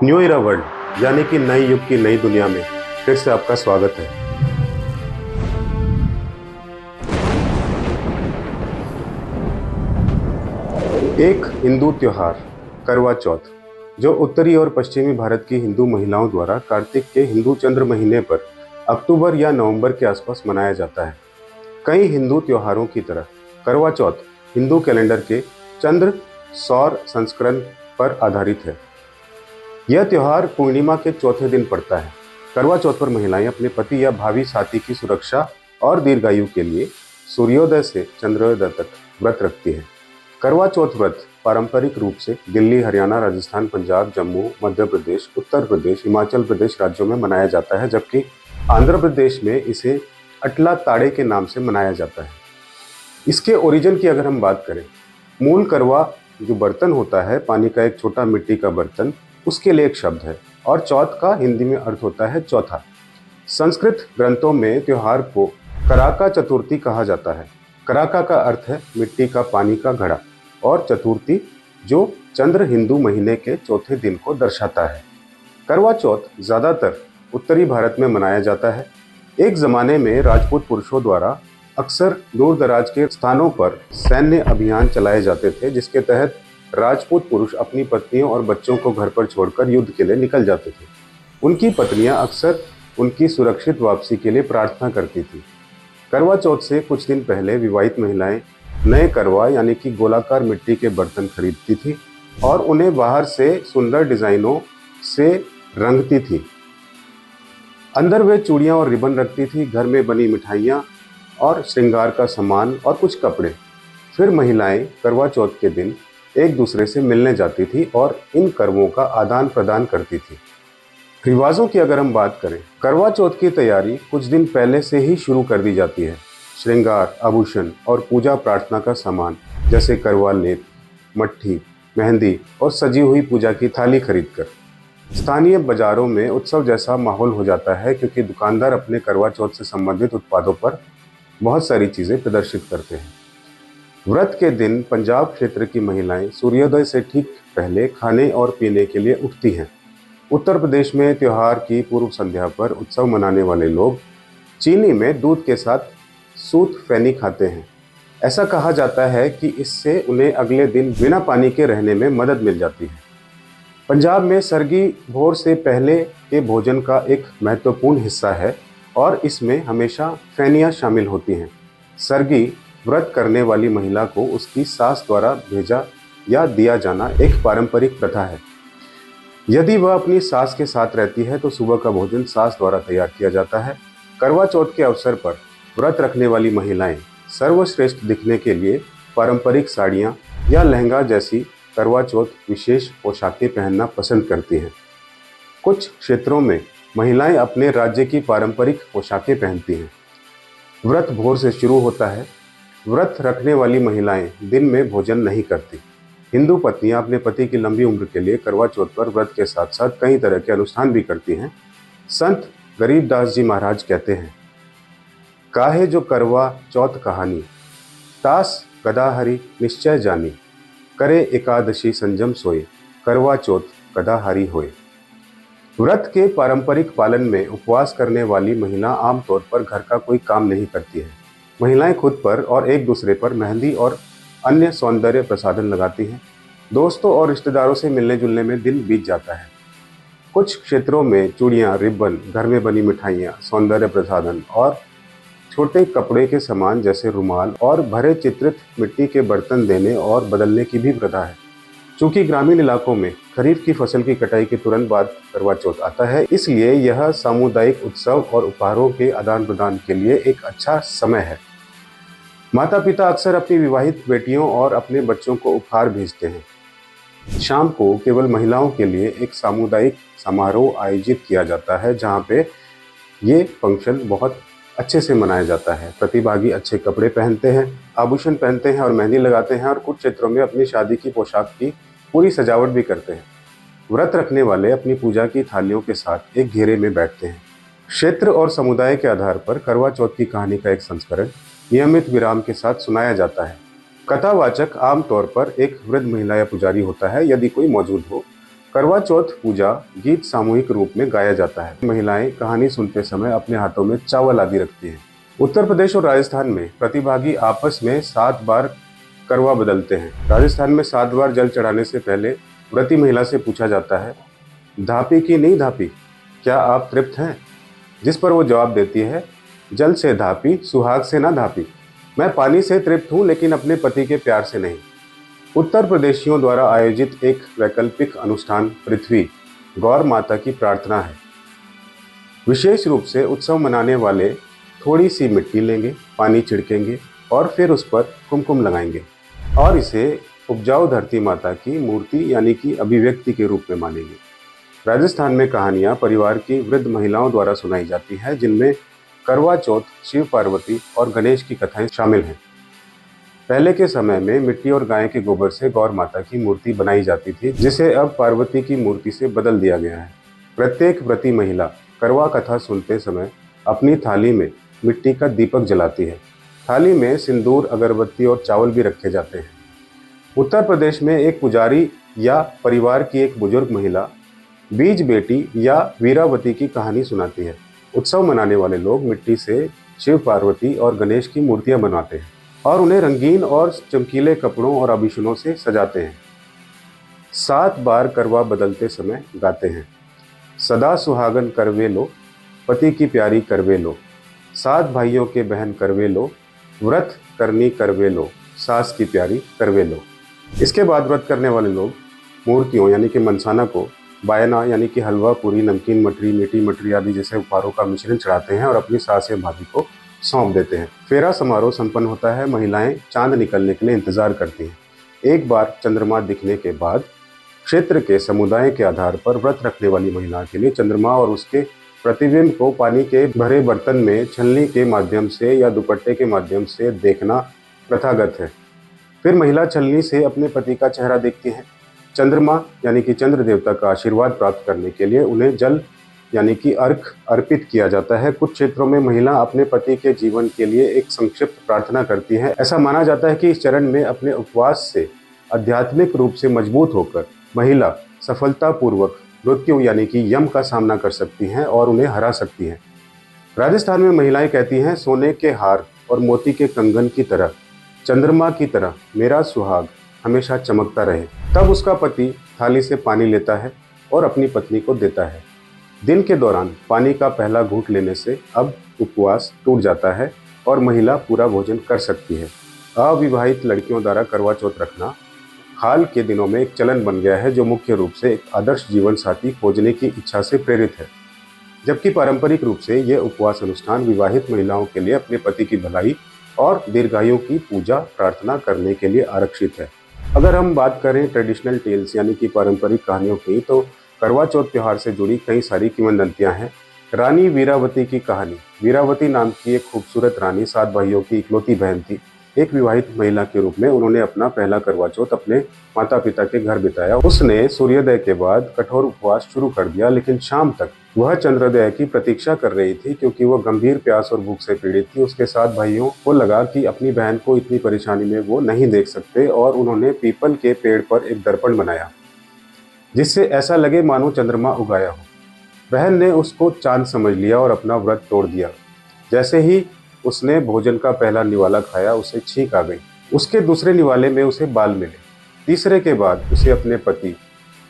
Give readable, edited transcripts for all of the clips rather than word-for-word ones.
New Ira world यानी कि नए युग की नई दुनिया में फिर से आपका स्वागत है। एक हिंदू त्योहार करवा चौथ, जो उत्तरी और पश्चिमी भारत की हिंदू महिलाओं द्वारा कार्तिक के हिंदू चंद्र महीने पर अक्टूबर या नवंबर के आसपास मनाया जाता है। कई हिंदू त्योहारों की तरह करवा चौथ हिंदू कैलेंडर के चंद्र सौर संस्करण पर आधारित है। यह त्योहार पूर्णिमा के चौथे दिन पड़ता है। करवा चौथ पर महिलाएं अपने पति या भावी साथी की सुरक्षा और दीर्घायु के लिए सूर्योदय से चंद्रोदय तक व्रत रखती है। करवा चौथ व्रत पारंपरिक रूप से दिल्ली, हरियाणा, राजस्थान, पंजाब, जम्मू, मध्य प्रदेश, उत्तर प्रदेश, हिमाचल प्रदेश राज्यों में मनाया जाता है, जबकि आंध्र प्रदेश में इसे अटला ताड़े के नाम से मनाया जाता है। इसके ओरिजिन की अगर हम बात करें, मूल करवा जो बर्तन होता है, पानी का एक छोटा मिट्टी का बर्तन, उसके लिए एक शब्द है और चौथ का हिंदी में अर्थ होता है चौथा। संस्कृत ग्रंथों में त्योहार को कराका चतुर्थी कहा जाता है। कराका का अर्थ है मिट्टी का पानी का घड़ा और चतुर्थी जो चंद्र हिंदू महीने के चौथे दिन को दर्शाता है। करवा चौथ ज़्यादातर उत्तरी भारत में मनाया जाता है। एक ज़माने में राजपूत पुरुषों द्वारा अक्सर दूर दराज के स्थानों पर सैन्य अभियान चलाए जाते थे, जिसके तहत राजपूत पुरुष अपनी पत्नियों और बच्चों को घर पर छोड़कर युद्ध के लिए निकल जाते थे। उनकी पत्नियां अक्सर उनकी सुरक्षित वापसी के लिए प्रार्थना करती थी। करवा चौथ से कुछ दिन पहले विवाहित महिलाएं नए करवा यानी कि गोलाकार मिट्टी के बर्तन खरीदती थी और उन्हें बाहर से सुंदर डिजाइनों से रंगती थी। अंदर वे चूड़ियां और रिबन रखती थी, घर में बनी मिठाइयाँ और श्रृंगार का सामान और कुछ कपड़े। फिर महिलाएं करवा चौथ के दिन एक दूसरे से मिलने जाती थी और इन कर्मों का आदान प्रदान करती थी। रिवाजों की अगर हम बात करें, करवा चौथ की तैयारी कुछ दिन पहले से ही शुरू कर दी जाती है। श्रृंगार, आभूषण और पूजा प्रार्थना का सामान जैसे करवा लेप, मट्ठी, मेहंदी और सजी हुई पूजा की थाली खरीदकर स्थानीय बाजारों में उत्सव जैसा माहौल हो जाता है, क्योंकि दुकानदार अपने करवा चौथ से संबंधित उत्पादों पर बहुत सारी चीज़ें प्रदर्शित करते हैं। व्रत के दिन पंजाब क्षेत्र की महिलाएं सूर्योदय से ठीक पहले खाने और पीने के लिए उठती हैं। उत्तर प्रदेश में त्योहार की पूर्व संध्या पर उत्सव मनाने वाले लोग चीनी में दूध के साथ सूत फैनी खाते हैं। ऐसा कहा जाता है कि इससे उन्हें अगले दिन बिना पानी के रहने में मदद मिल जाती है। पंजाब में सरगी भोर से पहले के भोजन का एक महत्वपूर्ण हिस्सा है और इसमें हमेशा फैनियाँ शामिल होती हैं। सरगी व्रत करने वाली महिला को उसकी सास द्वारा भेजा या दिया जाना एक पारंपरिक प्रथा है। यदि वह अपनी सास के साथ रहती है तो सुबह का भोजन सास द्वारा तैयार किया जाता है। करवा चौथ के अवसर पर व्रत रखने वाली महिलाएं सर्वश्रेष्ठ दिखने के लिए पारंपरिक साड़ियाँ या लहंगा जैसी करवा चौथ विशेष पोशाकें पहनना पसंद करती हैं। कुछ क्षेत्रों में महिलाएं अपने राज्य की पारंपरिक पोशाकें पहनती हैं। व्रत भोर से शुरू होता है। व्रत रखने वाली महिलाएं दिन में भोजन नहीं करती। हिंदू पत्नियां अपने पति की लंबी उम्र के लिए करवा चौथ पर व्रत के साथ साथ कई तरह के अनुष्ठान भी करती हैं। संत गरीबदास जी महाराज कहते हैं, काहे जो करवा चौथ कहानी, तास गदाहरी निश्चय जानी, करे एकादशी संजम सोए, करवा चौथ गदाहारी होए। व्रत के पारंपरिक पालन में उपवास करने वाली महिला आमतौर पर घर का कोई काम नहीं करती है। महिलाएं खुद पर और एक दूसरे पर मेहंदी और अन्य सौंदर्य प्रसाधन लगाती हैं। दोस्तों और रिश्तेदारों से मिलने जुलने में दिन बीत जाता है। कुछ क्षेत्रों में चूड़ियाँ, रिबन, घर में बनी मिठाइयाँ, सौंदर्य प्रसाधन और छोटे कपड़े के सामान जैसे रुमाल और भरे चित्रित मिट्टी के बर्तन देने और बदलने की भी प्रथा है। चूंकि ग्रामीण इलाकों में खरीफ की फसल की कटाई के तुरंत बाद करवा चौथ आता है, इसलिए यह सामुदायिक उत्सव और उपहारों के आदान प्रदान के लिए एक अच्छा समय है। माता पिता अक्सर अपनी विवाहित बेटियों और अपने बच्चों को उपहार भेजते हैं। शाम को केवल महिलाओं के लिए एक सामुदायिक समारोह आयोजित किया जाता है, जहाँ पे ये फंक्शन बहुत अच्छे से मनाया जाता है। प्रतिभागी अच्छे कपड़े पहनते हैं, आभूषण पहनते हैं और मेहंदी लगाते हैं और कुछ क्षेत्रों में अपनी शादी की पोशाक की पूरी सजावट भी करते हैं। व्रत रखने वाले अपनी पूजा की थालियों के साथ एक घेरे में बैठते हैं। क्षेत्र और समुदाय के आधार पर करवा चौथ की कहानी का एक संस्करण नियमित विराम के साथ सुनाया जाता है। कथावाचक आमतौर पर एक वृद्ध महिला या पुजारी होता है, यदि कोई मौजूद हो, करवा चौथ पूजा गीत सामूहिक रूप में गाया जाता है। महिलाएं कहानी सुनते समय अपने हाथों में चावल आदि रखती हैं। उत्तर प्रदेश और राजस्थान में प्रतिभागी आपस में 7 बार करवा बदलते हैं। राजस्थान में 7 बार जल चढ़ाने से पहले व्रती महिला से पूछा जाता है, धापी की नहीं धापी, क्या आप तृप्त हैं? जिस पर वो जवाब देती है, जल से धापी, सुहाग से ना धापी। मैं पानी से तृप्त हूँ लेकिन अपने पति के प्यार से नहीं। उत्तर प्रदेशियों द्वारा आयोजित एक वैकल्पिक अनुष्ठान पृथ्वी गौर माता की प्रार्थना है। विशेष रूप से उत्सव मनाने वाले थोड़ी सी मिट्टी लेंगे, पानी छिड़केंगे और फिर उस पर कुमकुम लगाएंगे और इसे उपजाऊ धरती माता की मूर्ति यानी कि अभिव्यक्ति के रूप में मानेंगे। राजस्थान में कहानियां परिवार की वृद्ध महिलाओं द्वारा सुनाई जाती हैं, जिनमें करवा चौथ, शिव पार्वती और गणेश की कथाएं शामिल हैं। पहले के समय में मिट्टी और गाय के गोबर से गौर माता की मूर्ति बनाई जाती थी, जिसे अब पार्वती की मूर्ति से बदल दिया गया है। प्रत्येक व्रती महिला करवा कथा सुनते समय अपनी थाली में मिट्टी का दीपक जलाती है। थाली में सिंदूर, अगरबत्ती और चावल भी रखे जाते हैं। उत्तर प्रदेश में एक पुजारी या परिवार की एक बुजुर्ग महिला बीज बेटी या वीरावती की कहानी सुनाती है। उत्सव मनाने वाले लोग मिट्टी से शिव, पार्वती और गणेश की मूर्तियां बनाते हैं और उन्हें रंगीन और चमकीले कपड़ों और आभूषणों से सजाते हैं। 7 बार करवा बदलते समय गाते हैं, सदा सुहागन करवे लो, पति की प्यारी करवे लो, 7 भाइयों के बहन करवे लो, व्रत करनी करवे लो, सास की प्यारी करवे लो। इसके बाद व्रत करने वाले लोग मूर्तियों यानी कि मनसाना को बायना यानी कि हलवा, पूरी, नमकीन मठरी, मीठी मठरी आदि जैसे उपहारों का मिश्रण चढ़ाते हैं और अपनी सास या भाभी को सौंप देते हैं। फेरा समारोह संपन्न होता है। महिलाएं चांद निकलने के लिए इंतजार करती हैं। एक बार चंद्रमा दिखने के बाद क्षेत्र के समुदाय के आधार पर व्रत रखने वाली महिला के लिए चंद्रमा और उसके प्रतिबिंब को पानी के भरे बर्तन में छलनी के माध्यम से या दुपट्टे के माध्यम से देखना प्रथागत है। फिर महिला छलनी से अपने पति का चेहरा देखती है। चंद्रमा यानी कि चंद्र देवता का आशीर्वाद प्राप्त करने के लिए उन्हें जल यानी कि अर्घ अर्पित किया जाता है। कुछ क्षेत्रों में महिला अपने पति के जीवन के लिए एक संक्षिप्त प्रार्थना करती है। ऐसा माना जाता है कि इस चरण में अपने उपवास से आध्यात्मिक रूप से मजबूत होकर महिला सफलतापूर्वक मृत्यु यानी कि यम का सामना कर सकती हैं और उन्हें हरा सकती हैं। राजस्थान में महिलाएं कहती हैं, सोने के हार और मोती के कंगन की तरह, चंद्रमा की तरह मेरा सुहाग हमेशा चमकता रहे। तब उसका पति थाली से पानी लेता है और अपनी पत्नी को देता है। दिन के दौरान पानी का पहला घूंट लेने से अब उपवास टूट जाता है और महिला पूरा भोजन कर सकती है। अविवाहित लड़कियों द्वारा करवा चौथ रखना हाल के दिनों में एक चलन बन गया है, जो मुख्य रूप से एक आदर्श जीवन साथी खोजने की इच्छा से प्रेरित है, जबकि पारंपरिक रूप से यह उपवास अनुष्ठान विवाहित महिलाओं के लिए अपने पति की भलाई और दीर्घायु की पूजा प्रार्थना करने के लिए आरक्षित है। अगर हम बात करें ट्रेडिशनल टेल्स यानी कि पारंपरिक कहानियों की, तो करवा चौथ त्योहार से जुड़ी कई सारी किंवदंतियां हैं। रानी वीरावती की कहानी। वीरावती नाम की एक खूबसूरत रानी 7 भाइयों की इकलौती बहन थी। एक विवाहित महिला के रूप में उन्होंने अपना पहला करवा चौथ अपने माता पिता के घर बिताया। उसने सूर्योदय के बाद कठोर उपवास शुरू कर दिया, लेकिन शाम तक वह चंद्रोदय की प्रतीक्षा कर रही थी, क्योंकि वह गंभीर प्यास और भूख से पीड़ित थी। उसके 7 भाइयों को लगा कि अपनी बहन को इतनी परेशानी में वो नहीं देख सकते और उन्होंने पीपल के पेड़ पर एक दर्पण बनाया, जिससे ऐसा लगे मानो चंद्रमा उगाया हो। बहन ने उसको चांद समझ लिया और अपना व्रत तोड़ दिया। जैसे ही उसने भोजन का पहला निवाला खाया, उसे छींक आ गई। उसके दूसरे निवाले में उसे बाल मिले। तीसरे के बाद उसे अपने पति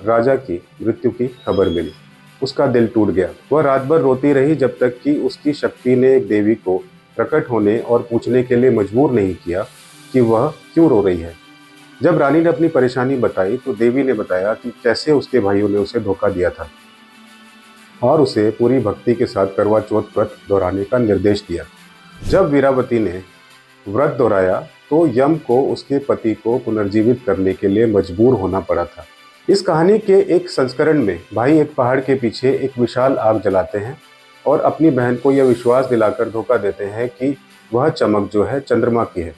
राजा की मृत्यु की खबर मिली। उसका दिल टूट गया। वह रात भर रोती रही, जब तक कि उसकी शक्ति ने एक देवी को प्रकट होने और पूछने के लिए मजबूर नहीं किया कि वह क्यों रो रही है। जब रानी ने अपनी परेशानी बताई तो देवी ने बताया कि कैसे उसके भाइयों ने उसे धोखा दिया था और उसे पूरी भक्ति के साथ करवा चौथ व्रत दोहराने का निर्देश दिया। जब वीरावती ने व्रत दोहराया तो यम को उसके पति को पुनर्जीवित करने के लिए मजबूर होना पड़ा था। इस कहानी के एक संस्करण में भाई एक पहाड़ के पीछे एक विशाल आग जलाते हैं और अपनी बहन को यह विश्वास दिलाकर धोखा देते हैं कि वह चमक जो है चंद्रमा की है।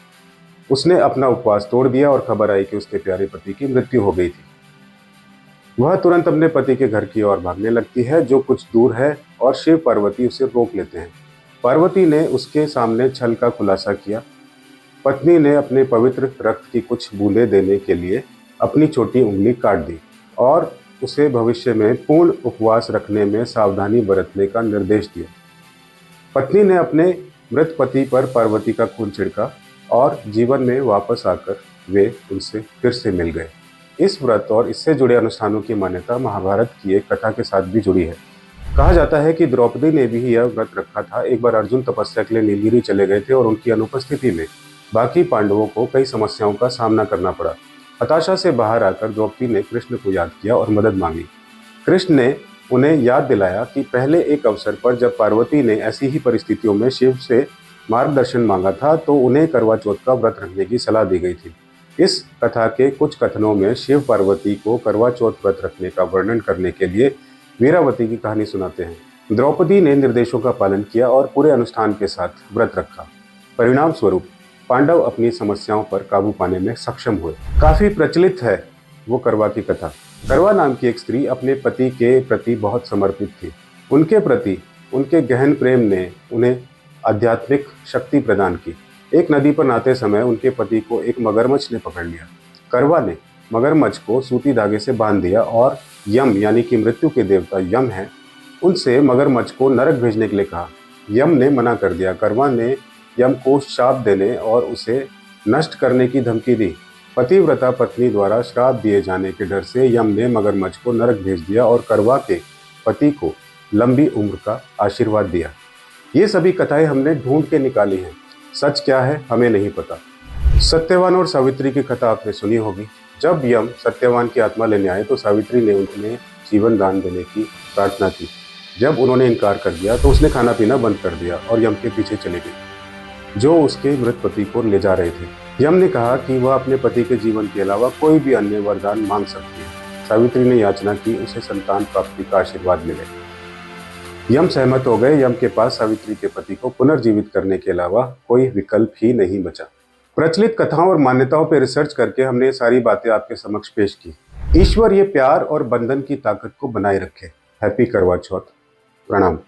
उसने अपना उपवास तोड़ दिया और खबर आई कि उसके प्यारे पति की मृत्यु हो गई थी। वह तुरंत अपने पति के घर की ओर भागने लगती है, जो कुछ दूर है, और शिव पार्वती उसे रोक लेते हैं। पार्वती ने उसके सामने छल का खुलासा किया। पत्नी ने अपने पवित्र रक्त की कुछ बूंदें देने के लिए अपनी छोटी उंगली काट दी और उसे भविष्य में पूर्ण उपवास रखने में सावधानी बरतने का निर्देश दिया। पत्नी ने अपने मृत पति पर पार्वती का खून छिड़का और जीवन में वापस आकर वे उनसे फिर से मिल गए। इस व्रत और इससे जुड़े अनुष्ठानों की मान्यता महाभारत की एक कथा के साथ भी जुड़ी है। कहा जाता है कि द्रौपदी ने भी यह व्रत रखा था। एक बार अर्जुन तपस्या के लिए नीलगिरी चले गए थे और उनकी अनुपस्थिति में बाकी पांडवों को कई समस्याओं का सामना करना पड़ा। हताशा से बाहर आकर द्रौपदी ने कृष्ण को याद किया और मदद मांगी। कृष्ण ने उन्हें याद दिलाया कि पहले एक अवसर पर जब पार्वती ने ऐसी ही परिस्थितियों में शिव से मार्गदर्शन मांगा था तो उन्हें करवा चौथ का व्रत रखने की सलाह दी गई थी। इस कथा के कुछ कथनों में शिव पार्वती को करवा चौथ व्रत रखने का वर्णन करने के लिए वीरावती की कहानी सुनाते हैं। द्रौपदी ने निर्देशों का पालन किया और पूरे अनुष्ठान के साथ व्रत रखा। परिणाम स्वरूप पांडव अपनी समस्याओं पर काबू पाने में सक्षम हुए। काफी प्रचलित है वो करवा की कथा। करवा नाम की एक स्त्री अपने पति के प्रति बहुत समर्पित थी। उनके प्रति उनके गहन प्रेम ने उन्हें आध्यात्मिक शक्ति प्रदान की। एक नदी पर नहाते समय उनके पति को एक मगरमच्छ ने पकड़ लिया। करवा ने मगरमच्छ को सूती धागे से बांध दिया और यम यानी कि मृत्यु के देवता यम हैं, उनसे मगरमच्छ को नरक भेजने के लिए कहा। यम ने मना कर दिया। करवा ने यम को शाप देने और उसे नष्ट करने की धमकी दी। पतिव्रता पत्नी द्वारा श्राप दिए जाने के डर से यम ने मगरमच्छ को नरक भेज दिया और करवा के पति को लंबी उम्र का आशीर्वाद दिया। ये सभी कथाएं हमने ढूंढ के निकाली हैं। सच क्या है हमें नहीं पता। सत्यवान और सावित्री की कथा आपने सुनी होगी। जब यम सत्यवान की आत्मा लेने आए तो सावित्री ने उन्हें जीवन दान देने की प्रार्थना की। जब उन्होंने इनकार कर दिया तो उसने खाना पीना बंद कर दिया और यम के पीछे चली गई, जो उसके मृत पति को ले जा रहे थे। यम ने कहा कि वह अपने पति के जीवन के अलावा कोई भी अन्य वरदान मांग सकती है। सावित्री ने याचना की उसे संतान प्राप्ति का आशीर्वाद मिले। यम सहमत हो गए। यम के पास सावित्री के पति को पुनर्जीवित करने के अलावा कोई विकल्प ही नहीं बचा। प्रचलित कथाओं और मान्यताओं पर रिसर्च करके हमने ये सारी बातें आपके समक्ष पेश की। ईश्वर ये प्यार और बंधन की ताकत को बनाए रखे। हैप्पी करवा चौथ। प्रणाम।